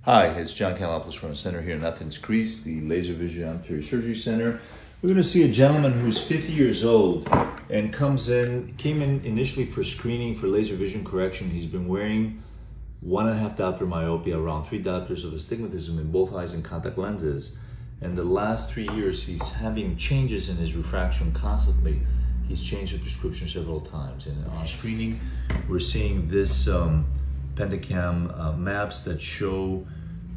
Hi, it's John Kalopoulos from a center here in Athens, Greece, the Laser Vision Anterior Surgery Center. We're going to see a gentleman who's 50 years old and came in initially for screening for laser vision correction. He's been wearing 1.5 diopter myopia, around 3 diopters of astigmatism in both eyes and contact lenses. And the last 3 years, he's having changes in his refraction constantly. He's changed the prescription several times. And on screening, we're seeing this pentacam maps that show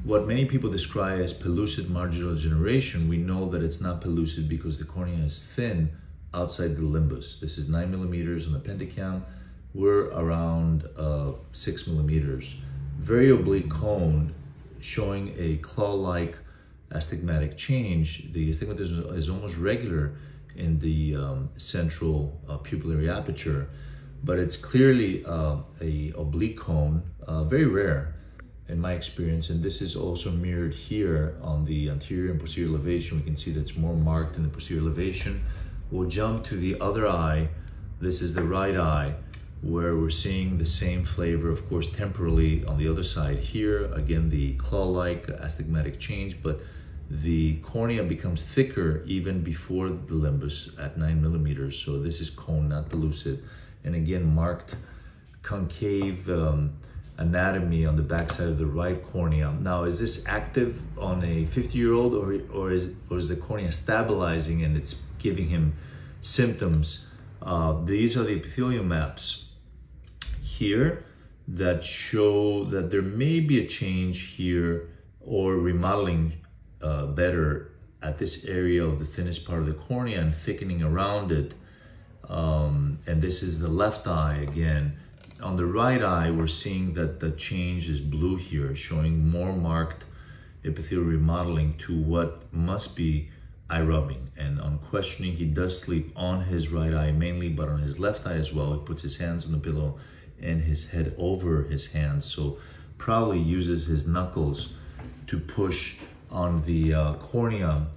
what many people describe as pellucid marginal degeneration. We know that it's not pellucid because the cornea is thin outside the limbus. This is 9 millimeters on the pentacam. We're around 6 millimeters. Very oblique cone showing a claw-like astigmatic change. The astigmatism is almost regular in the central pupillary aperture, but it's clearly a oblique cone, very rare in my experience. And this is also mirrored here on the anterior and posterior elevation. We can see that's more marked in the posterior elevation. We'll jump to the other eye. This is the right eye, where we're seeing the same flavor, of course, temporally on the other side. Here, again, the claw-like astigmatic change, but the cornea becomes thicker even before the limbus at 9 millimeters. So this is cone, not pellucid. And again, marked concave anatomy on the backside of the right cornea. Now, is this active on a 50-year-old or is the cornea stabilizing and it's giving him symptoms? These are the epithelial maps here that show that there may be a change here or remodeling better at this area of the thinnest part of the cornea and thickening around it. And this is the left eye again. On the right eye, we're seeing that the change is blue here, showing more marked epithelial remodeling to what must be eye rubbing. And on questioning, he does sleep on his right eye mainly, but on his left eye as well. He puts his hands on the pillow and his head over his hands. So probably uses his knuckles to push on the cornea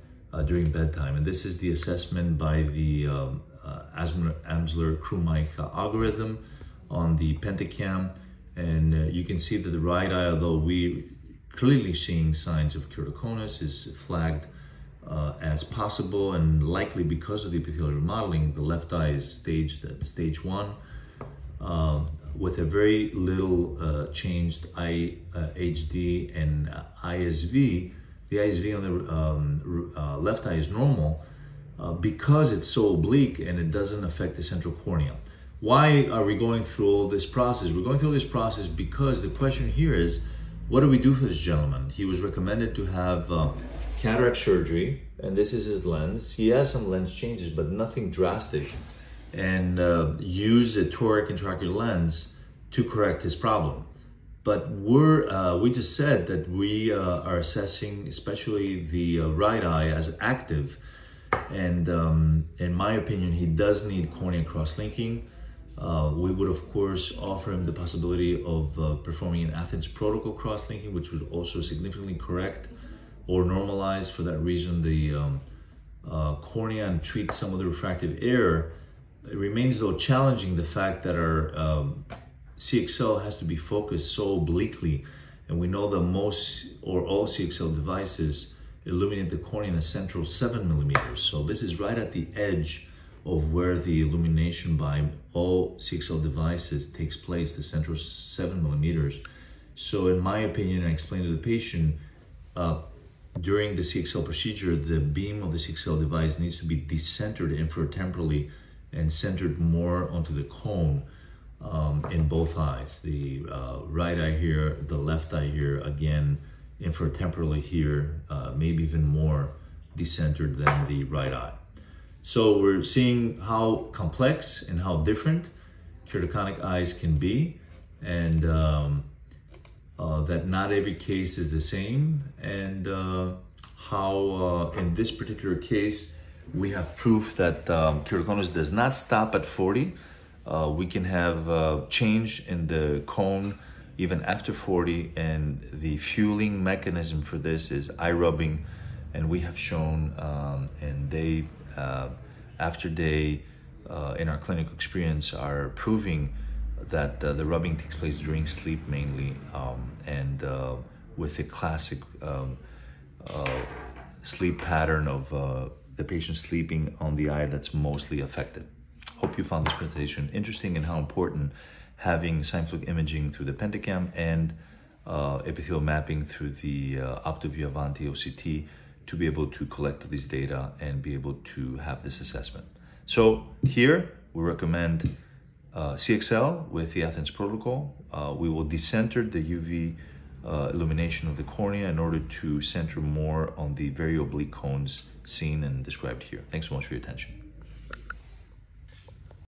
during bedtime. And this is the assessment by the Amsler-Krumeick algorithm on the pentacam. And you can see that the right eye, although we clearly seeing signs of keratoconus, is flagged as possible, and likely because of the epithelial remodeling. The left eye is staged at stage 1 with a very little changed IHD and ISV. The ISV on the left eye is normal because it's so oblique and it doesn't affect the central cornea. Why are we going through all this process? We're going through this process because the question here is, what do we do for this gentleman? He was recommended to have cataract surgery, and this is his lens. He has some lens changes, but nothing drastic, and use a toric intraocular lens to correct his problem. But we just said that we are assessing, especially the right eye, as active. And in my opinion, he does need cornea cross-linking. We would, of course, offer him the possibility of performing an Athens protocol cross-linking, which would also significantly correct or normalize, for that reason, the cornea and treat some of the refractive error. It remains, though, challenging the fact that our CXL has to be focused so obliquely, and we know that most or all CXL devices illuminate the cornea in the central 7 millimeters. So this is right at the edge of where the illumination by all CXL devices takes place, the central 7 millimeters. So in my opinion, I explained to the patient, during the CXL procedure, the beam of the CXL device needs to be decentered inferotemporally and centered more onto the cone in both eyes. The right eye here, the left eye here, again, inferotemporally here, maybe even more decentered than the right eye. So we're seeing how complex and how different keratoconic eyes can be, and that not every case is the same, and how in this particular case we have proof that keratoconus does not stop at 40. We can have change in the cone even after 40, and the fueling mechanism for this is eye rubbing, and we have shown and day after day in our clinical experience are proving that the rubbing takes place during sleep mainly, and with a classic sleep pattern of the patient sleeping on the eye that's mostly affected. Hope you found this presentation interesting and how important having scientific imaging through the pentacam and epithelial mapping through the Optoview Avanti OCT to be able to collect these data and be able to have this assessment. So here we recommend CXL with the Athens protocol. We will decenter the UV illumination of the cornea in order to center more on the very oblique cones seen and described here. Thanks so much for your attention.